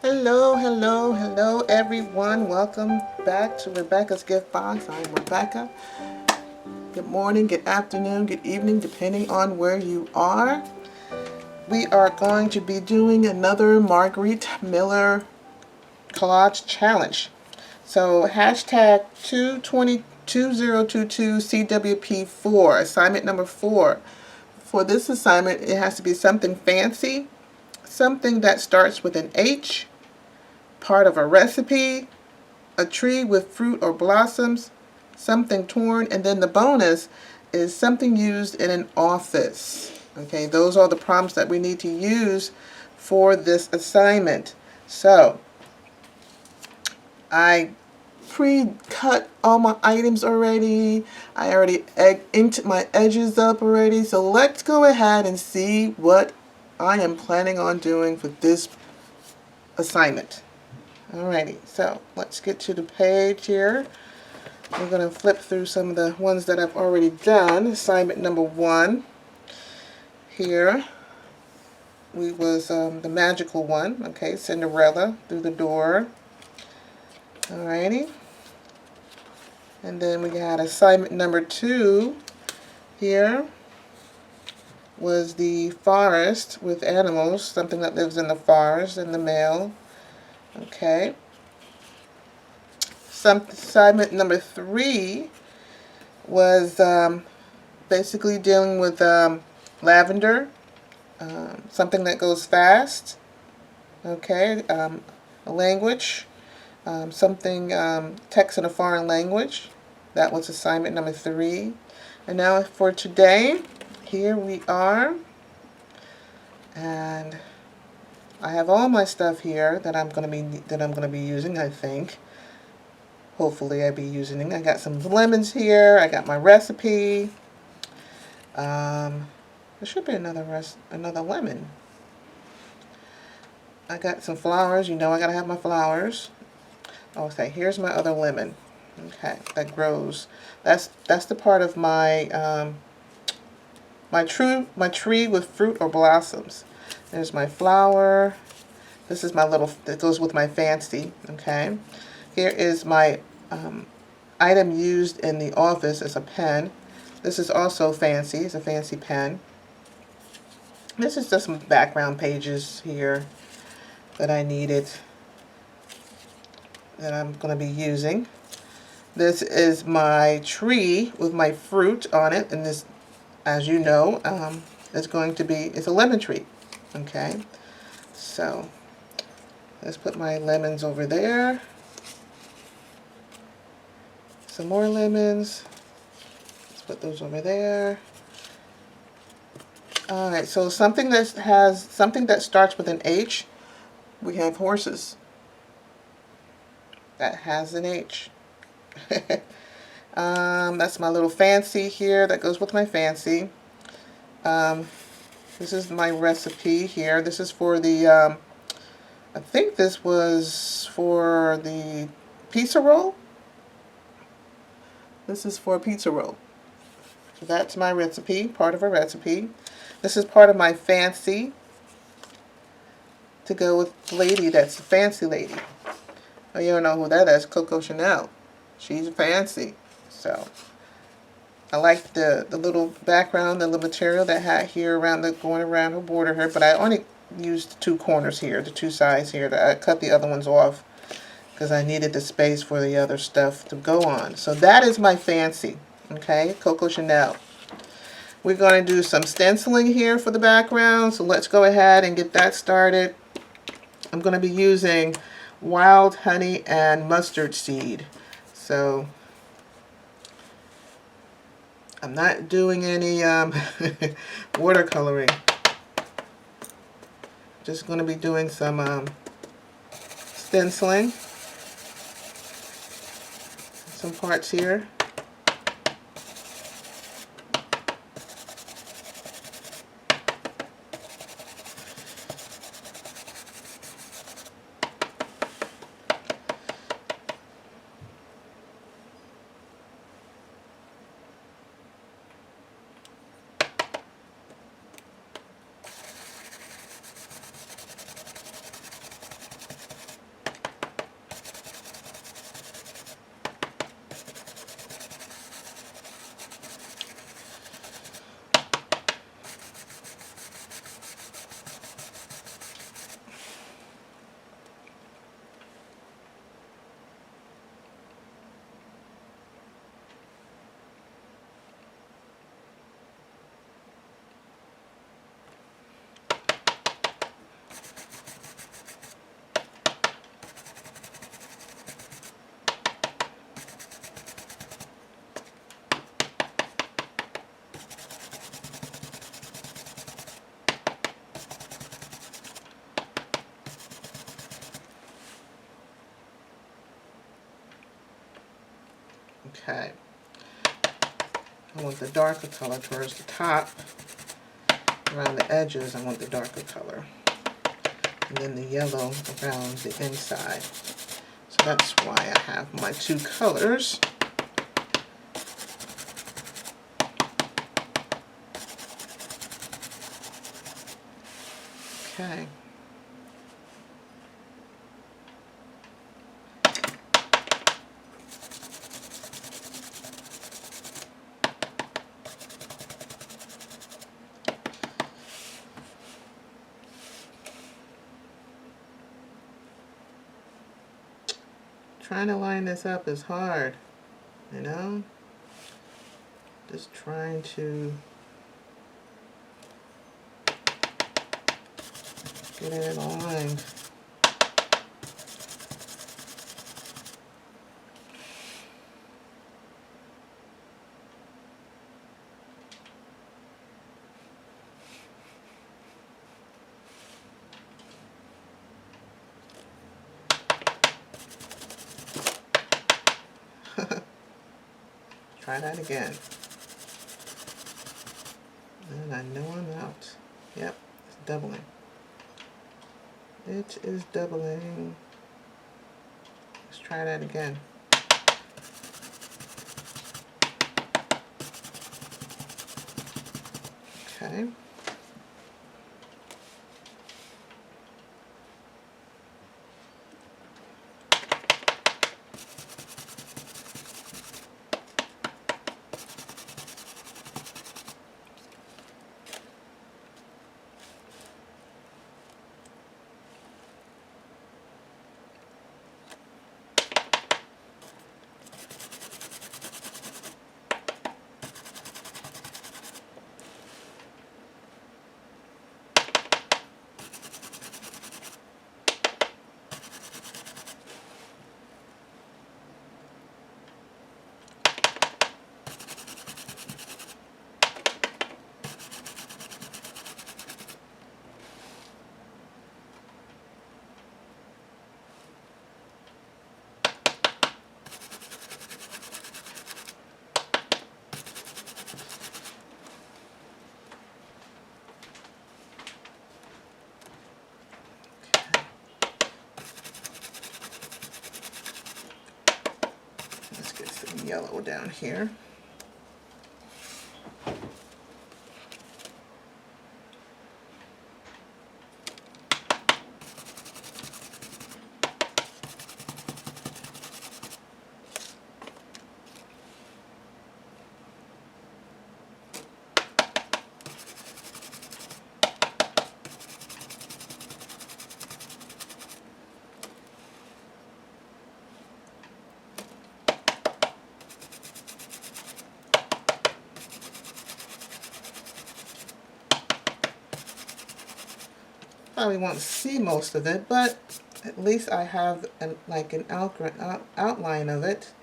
Hello, hello, hello, everyone. Welcome back to Rebecca's Gift Box. I'm Rebecca. Good morning, good afternoon, good evening, depending on where you are. We are going to be doing another Marguerite Miller Collage Challenge. So, hashtag 2022CWP4, assignment number 4. For this assignment, it has to be something fancy, something that starts with an H, part of a recipe, a tree with fruit or blossoms, something torn, and then the bonus is something used in an office. Okay, those are the prompts that we need to use for this assignment. So, I pre-cut all my items already. I already inked my edges up already. So let's go ahead and see what I am planning on doing for this assignment. Alrighty, so let's get to the page here. We're going to flip through some of the ones that I've already done. Assignment number 1 here. We was the magical one. Okay, Cinderella through the door. Alrighty. And then we had assignment number 2 here was the forest with animals, something that lives in the forest, and the male. Okay. Assignment number 3 was basically dealing with lavender, something that goes fast. Okay, a language, something text in a foreign language. That was assignment number 3. And now for today, here we are, and I have all my stuff here that I'm gonna be using. I think. Hopefully I'll be using it. I got some lemons here. I got my recipe. There should be another lemon. I got some flowers. You know I gotta have my flowers. Okay, here's my other lemon. Okay, that grows. That's the part of my my tree with fruit or blossoms. There's my flower. This is my little that goes with my fancy. Okay. Here is my item used in the office as a pen. This is also fancy. It's a fancy pen. This is just some background pages here that I needed that I'm going to be using. This is my tree with my fruit on it, and this, as you know, it's a lemon tree. Okay, so let's put my lemons over there. Some more lemons. Let's put those over there. Alright, so something that starts with an H. We have horses. That has an H. That's my little fancy here that goes with my fancy. This is my recipe here. This is for the I think this was for the pizza roll. This is for a pizza roll. So that's my recipe, part of a recipe. This is part of my fancy to go with the lady that's the fancy lady. Oh, you don't know who that is, Coco Chanel. She's fancy. So I like the little background, the little material that had here going around her border here, but I only used the 2 corners here, the 2 sides here. I cut the other ones off because I needed the space for the other stuff to go on. So that is my fancy, okay, Coco Chanel. We're going to do some stenciling here for the background, so let's go ahead and get that started. I'm going to be using wild honey and mustard seed. So I'm not doing any watercoloring. Just going to be doing some stenciling. Some parts here. Okay. I want the darker color towards the top. Around the edges, I want the darker color. And then the yellow around the inside. So that's why I have my two colors. Okay. Trying to line this up is hard, you know? Just trying to get it aligned. Try that again. And I know I'm out. Yep, it's doubling. It is doubling. Let's try that again. Okay. Let's get some yellow down here. Probably won't see most of it, but at least I have an outline of it.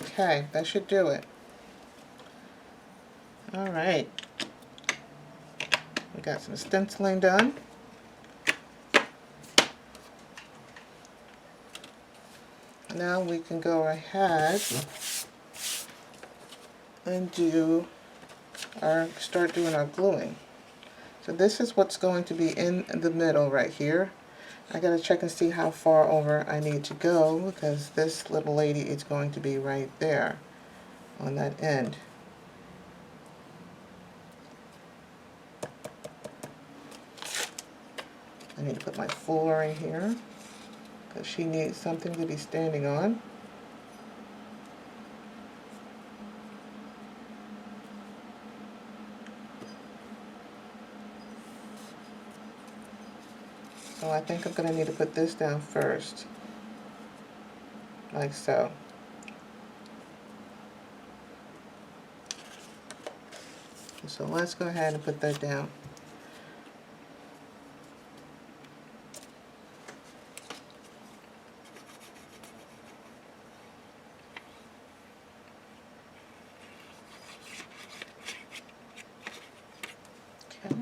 Okay, that should do it. All right. We got some stenciling done. Now we can go ahead and start doing our gluing. So this is what's going to be in the middle right here. I gotta check and see how far over I need to go because this little lady is going to be right there on that end. I need to put my floor in here because she needs something to be standing on. So I think I'm going to need to put this down first, like so. So let's go ahead and put that down. Okay.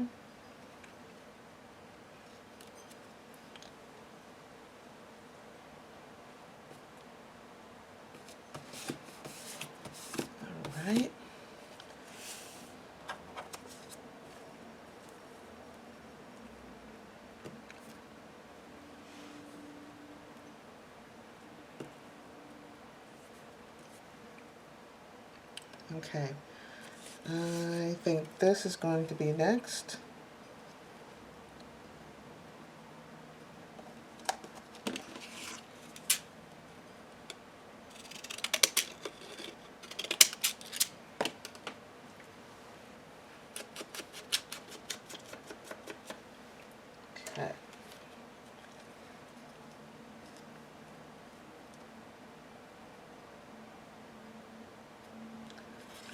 All right. Okay. I think this is going to be next. Okay.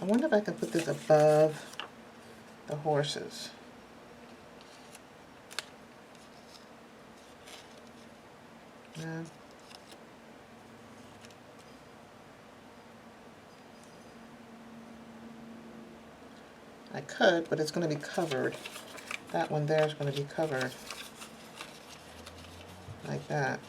I wonder if I can put this above the horses. No. I could, but it's going to be covered. That one there is going to be covered. Like that.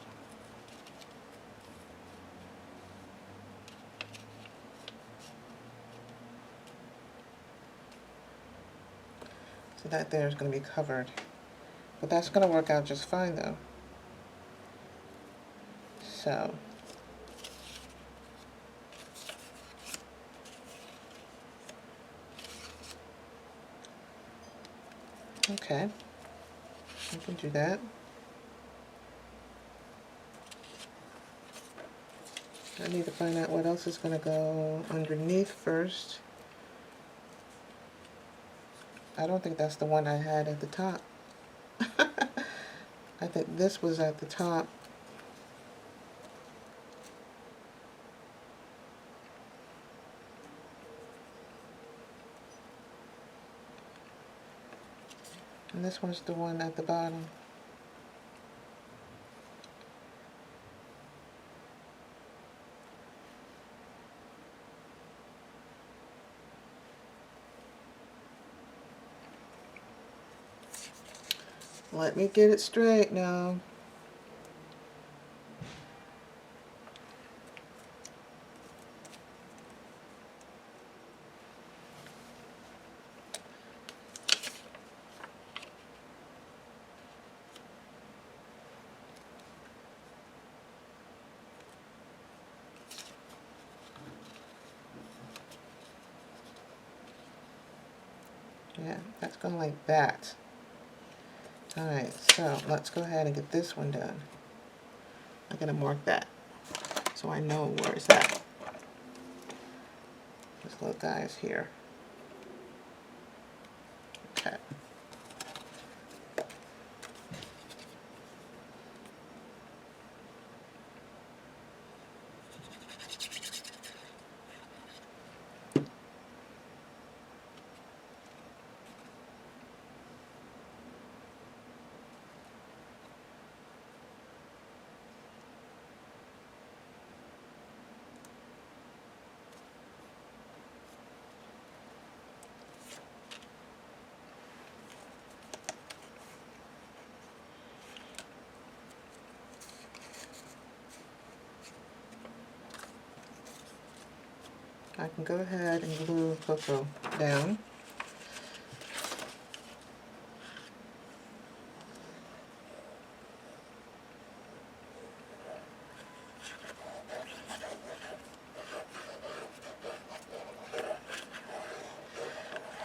So that there is going to be covered. But that's going to work out just fine though. So. Okay. I can do that. I need to find out what else is going to go underneath first. I don't think that's the one I had at the top. I think this was at the top. And this one's the one at the bottom. Let me get it straight now. Yeah, that's going like that. Alright, so let's go ahead and get this one done. I'm going to mark that so I know where it's at. This little guy is here. Okay. I can go ahead and glue Coco down.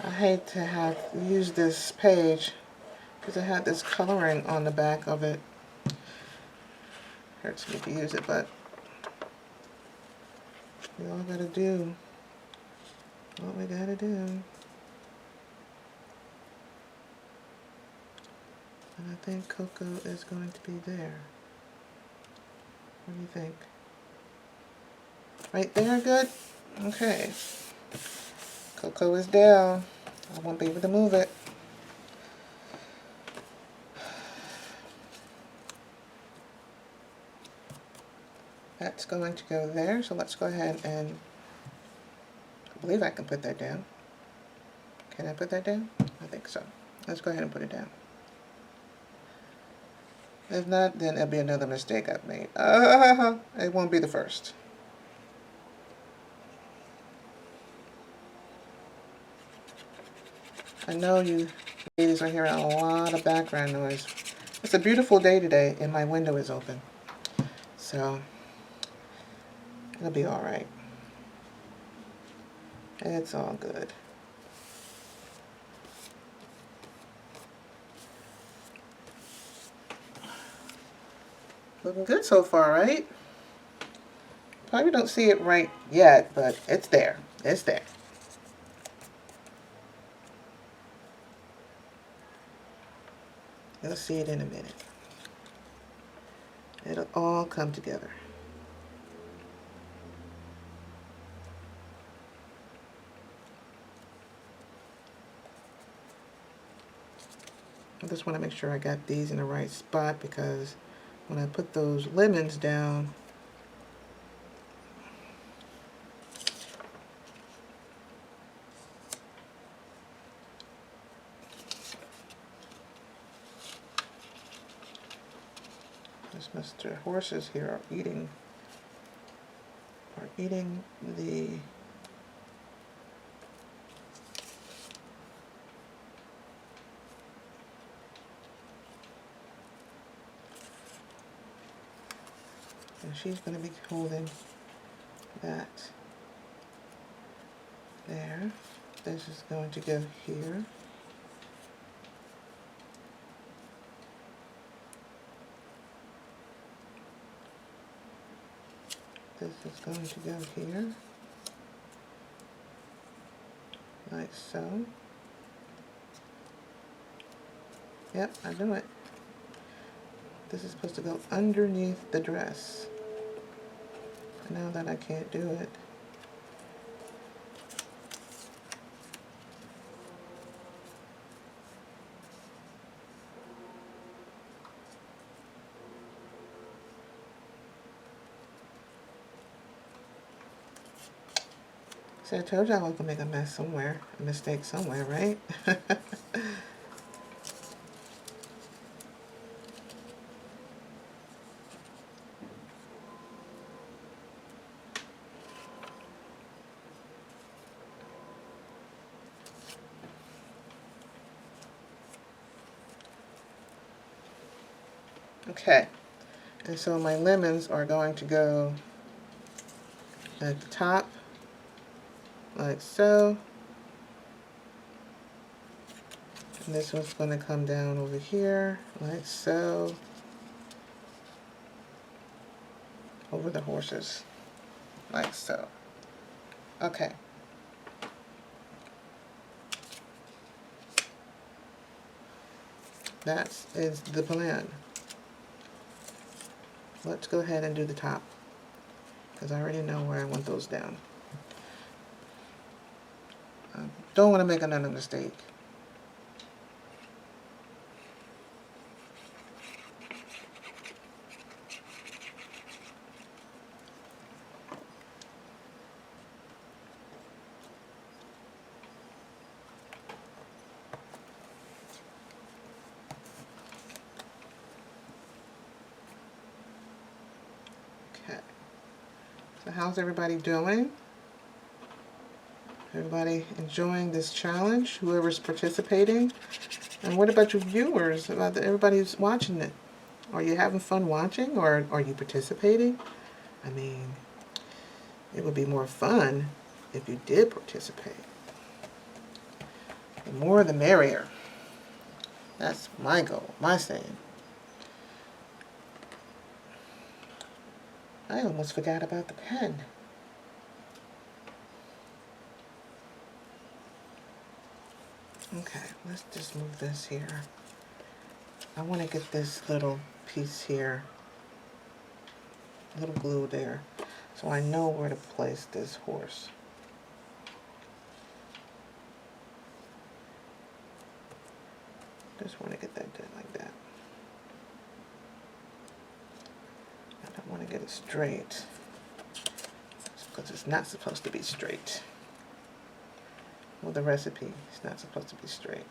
I hate to have used this page because it had this coloring on the back of it. Hurts me to use it, but we all gotta do what we gotta do. And I think Coco is going to be there. What do you think? Right there, good? Okay. Coco is down. I won't be able to move it. That's going to go there, so let's go ahead and, I believe I can put that down. Can I put that down? I think so. Let's go ahead and put it down. If not, then it'll be another mistake I've made. It won't be the first. I know you ladies are hearing a lot of background noise. It's a beautiful day today and my window is open. So it'll be all right. It's all good. Looking good so far, right? Probably don't see it right yet, but it's there. It's there. You'll see it in a minute. It'll all come together. I just want to make sure I got these in the right spot because when I put those lemons down, this Mr. Horses here are eating the and she's going to be holding that there. This is going to go here. This is going to go here, like so. Yep, I knew it. This is supposed to go underneath the dress. Now that I can't do it. See, I told you I was gonna make a mess somewhere, a mistake somewhere, right? Okay, and so my lemons are going to go at the top, like so. And this one's going to come down over here, like so, over the horses, like so. Okay. That is the plan. Let's go ahead and do the top, because I already know where I want those down. I don't want to make another mistake. Okay. So how's everybody doing? Everybody enjoying this challenge? Whoever's participating? And what about your viewers? About everybody who's watching it? Are you having fun watching, or are you participating? I mean, it would be more fun if you did participate. The more the merrier. That's my goal, my saying. I almost forgot about the pen. Okay, let's just move this here. I want to get this little piece here, little glue there, so I know where to place this horse. Just want to get that done like that. I don't want to get it straight, because it's not supposed to be straight. Well, the recipe is not supposed to be straight.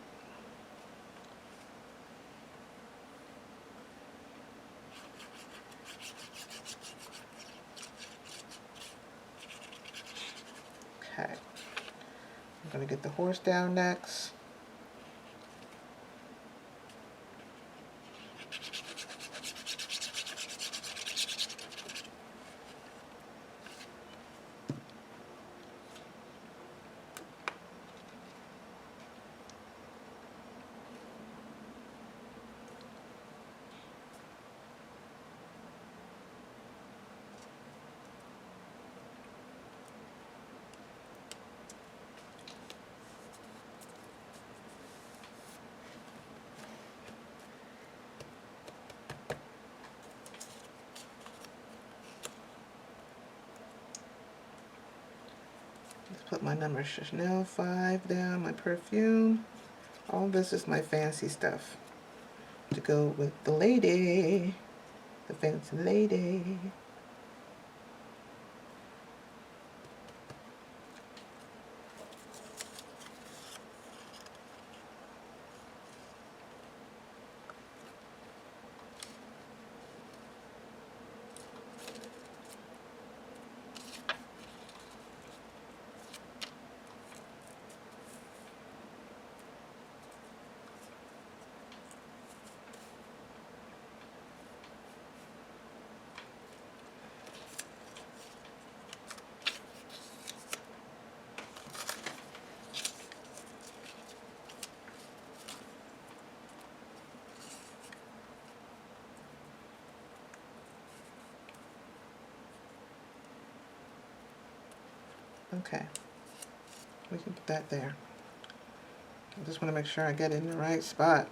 I'm going to get the horse down next. Let's put my number Chanel 5 down, my perfume. All this is my fancy stuff to go with the lady, the fancy lady. Okay, we can put that there. I just want to make sure I get it in the right spot.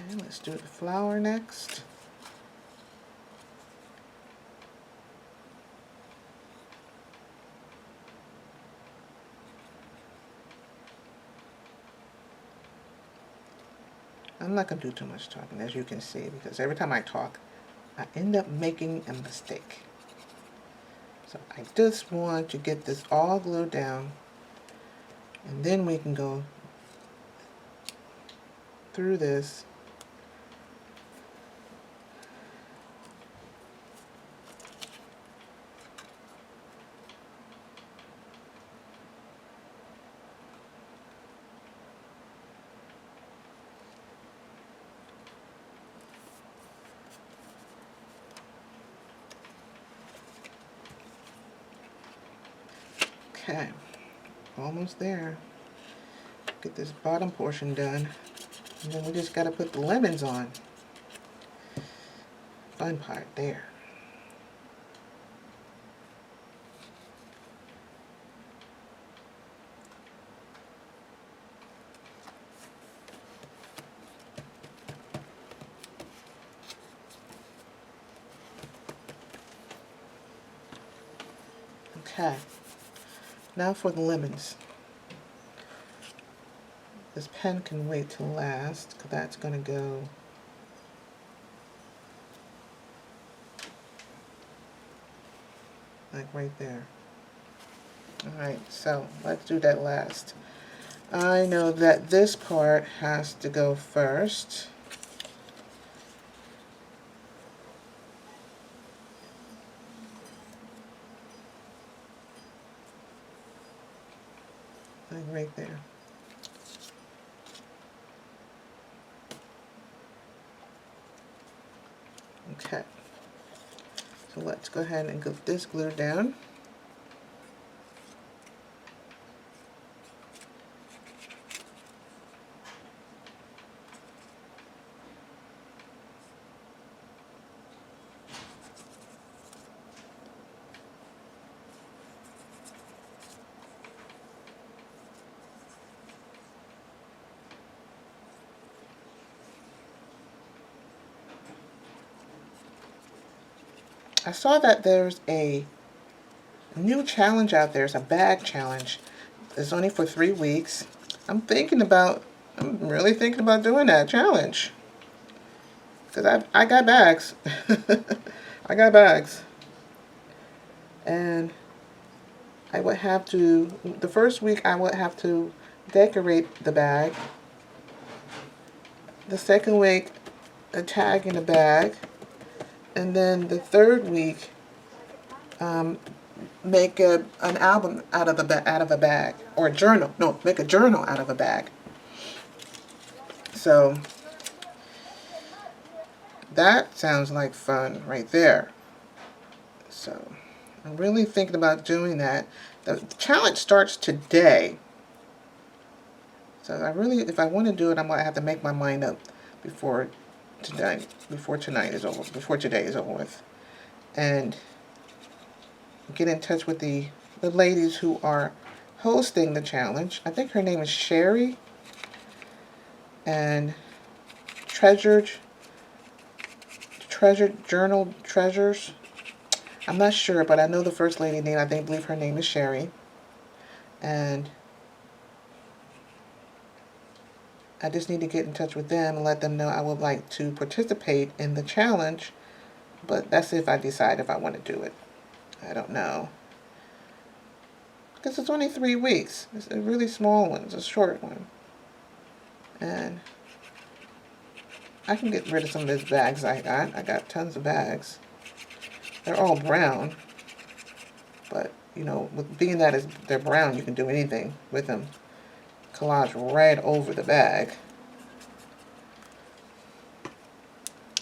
Okay, let's do the flower next. I'm not going to do too much talking, as you can see, because every time I talk, I end up making a mistake. So I just want to get this all glued down, and then we can go through this. Okay, almost there. Get this bottom portion done, and then we just got to put the lemons on. Fun part there. Okay, now for the lemons. This pen can wait till last, because that's going to go like right there. Alright, so let's do that last. I know that this part has to go first. Like right there. Okay. So let's go ahead and get this glued down. I saw that there's a new challenge out there. It's a bag challenge. It's only for 3 weeks. I'm really thinking about doing that challenge. Because I got bags. I got bags. And I would have to, the first week I would have to decorate the bag. The second week, a tag in the bag. And then the third week, make an album out of a bag, or a journal. No, make a journal out of a bag. So that sounds like fun right there. So I'm really thinking about doing that. The challenge starts today. So if I want to do it, I'm gonna have to make my mind up before today is over with, and get in touch with the ladies who are hosting the challenge. I think her name is Sherry, and Treasured Journal Treasures. I'm not sure, but I know the first lady name. I believe her name is Sherry, and I just need to get in touch with them and let them know I would like to participate in the challenge. But that's if I decide if I want to do it. I don't know. Because it's only 3 weeks. It's a really small one. It's a short one. And I can get rid of some of these bags I got. I got tons of bags. They're all brown. But, you know, with being that they're brown, you can do anything with them. Collage right over the bag.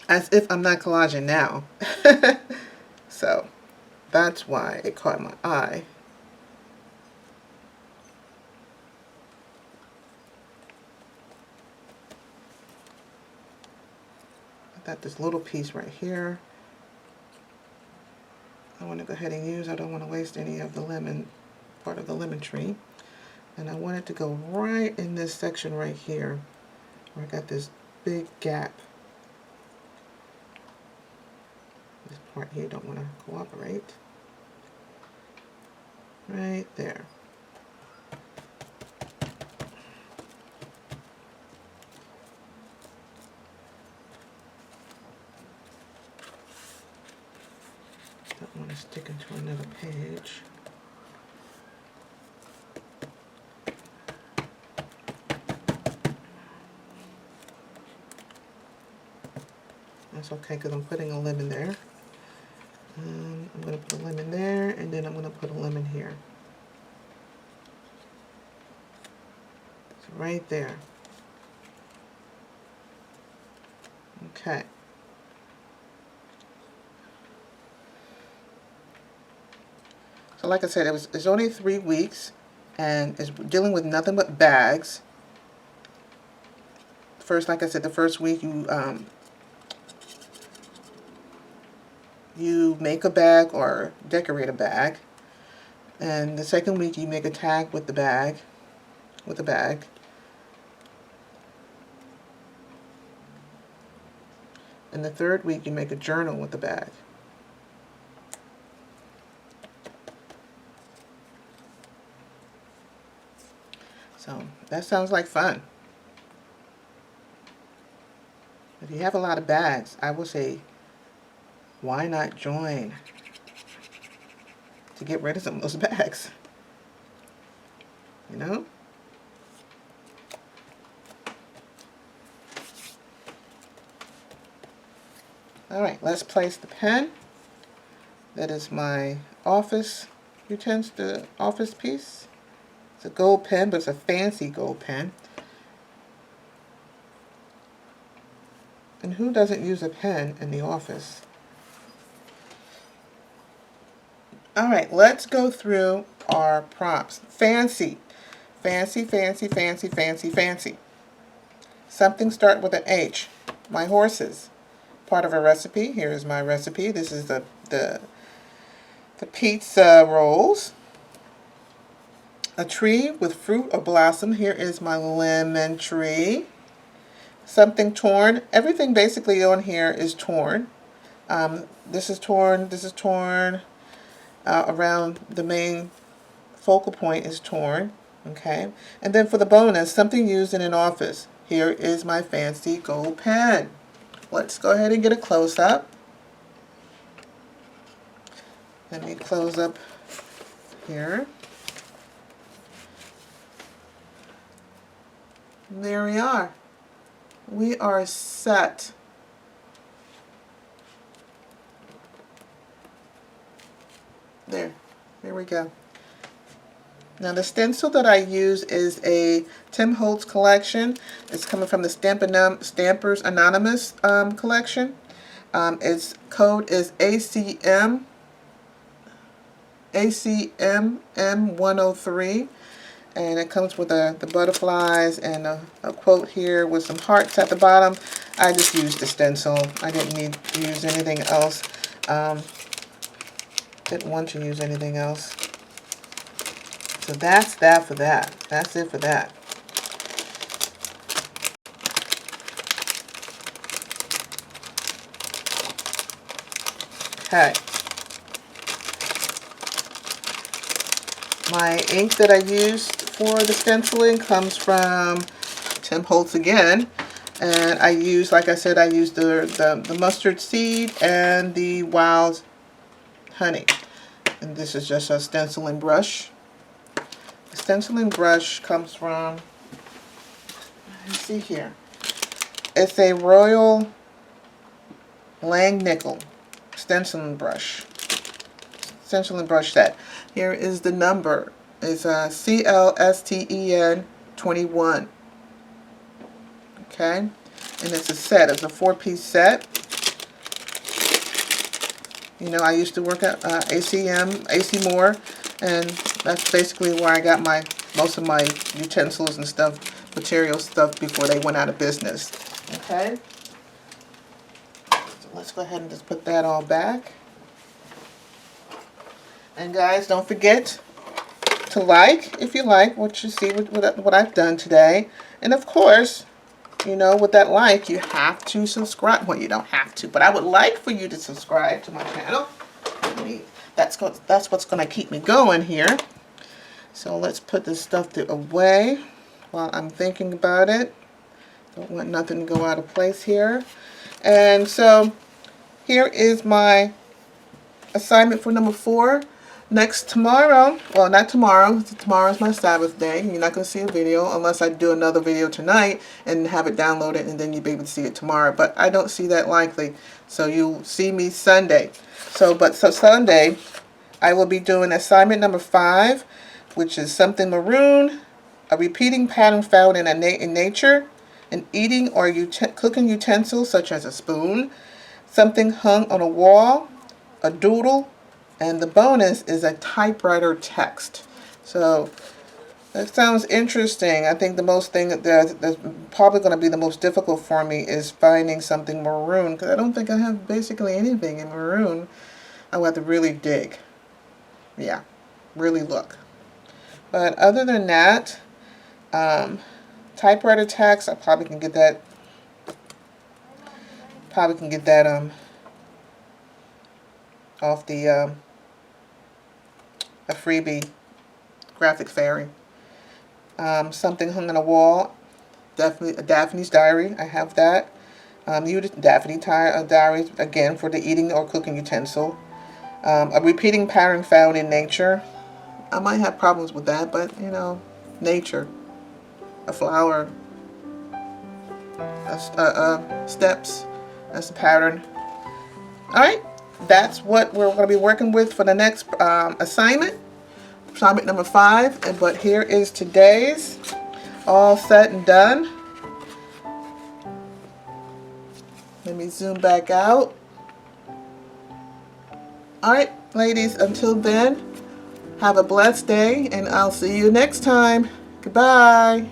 As if I'm not collaging now. So, that's why it caught my eye. I got this little piece right here. I want to go ahead and use. I don't want to waste any of the part of the lemon tree. And I want it to go right in this section right here, where I got this big gap. This part here don't want to cooperate. Right there. Don't want to stick into another page. That's okay, because I'm putting a lemon there. I'm going to put a lemon there, and then I'm going to put a lemon here. It's right there. Okay. So like I said, it's only 3 weeks, and it's dealing with nothing but bags. First, like I said, the first week you make a bag or decorate a bag, and the second week you make a tag with the bag, and the third week you make a journal with the bag. So that sounds like fun. If you have a lot of bags, I would say, why not join to get rid of some of those bags? You know? Alright, let's place the pen. That is my office utensil, office piece. It's a gold pen, but it's a fancy gold pen. And who doesn't use a pen in the office? Alright, let's go through our prompts. Fancy. Fancy, fancy, fancy, fancy, fancy. Something start with an H. My horses. Part of a recipe. Here is my recipe. This is the pizza rolls. A tree with fruit or blossom. Here is my lemon tree. Something torn. Everything basically on here is torn. This is torn around the main focal point is torn. Okay, and then for the bonus, something used in an office. Here is my fancy gold pen. Let's go ahead and get a close-up. Let me close up here. And there we are. We are set. There we go. Now the stencil that I use is a Tim Holtz collection. It's coming from the Stampers Anonymous collection. Its code is ACMM103. And it comes with the butterflies and a quote here with some hearts at the bottom. I just used the stencil. I didn't need to use anything else. Didn't want to use anything else. So that's that for that. That's it for that. Okay. My ink that I used for the stenciling comes from Tim Holtz again. And I use, like I said, I used the mustard seed and the wild honey. And this is just a stenciling brush. The stenciling brush comes from, let's see here. It's a Royal Langnickel stenciling brush. Stenciling brush set. Here is the number. It's CLSTEN 21. Okay, and it's a set. It's a 4-piece set. You know, I used to work at AC Moore, and that's basically where I got most of my utensils and stuff, material stuff before they went out of business. Okay, so let's go ahead and just put that all back. And guys, don't forget to like if you like what you see what I've done today. And of course, you know, with that like, you have to subscribe. Well, you don't have to, but I would like for you to subscribe to my channel. That's what's going to keep me going here. So let's put this stuff away while I'm thinking about it. Don't want nothing to go out of place here. And so here is my assignment for number 4. Tomorrow, well, not tomorrow, tomorrow's my Sabbath day. You're not going to see a video unless I do another video tonight and have it downloaded, and then you'll be able to see it tomorrow. But I don't see that likely, so you'll see me Sunday. So Sunday, I will be doing assignment number 5, which is something maroon, a repeating pattern found in nature, an eating or cooking utensil such as a spoon, something hung on a wall, a doodle, and the bonus is a typewriter text. So that sounds interesting. I think the most thing that's probably going to be the most difficult for me is finding something maroon, because I don't think I have basically anything in maroon. I will have to really dig. Yeah, really look. But other than that, typewriter text, I probably can get that. Off the a freebie graphic fairy. Something hung on a wall. Definitely a Daphne's Diary. I have that. Daphne diaries again for the eating or cooking utensil. A repeating pattern found in nature. I might have problems with that, but you know, nature. A flower. Steps. That's a pattern. All right. That's what we're going to be working with for the next assignment number 5. But here is today's, all set and done. Let me zoom back out. All right, ladies, until then, have a blessed day, and I'll see you next time. Goodbye.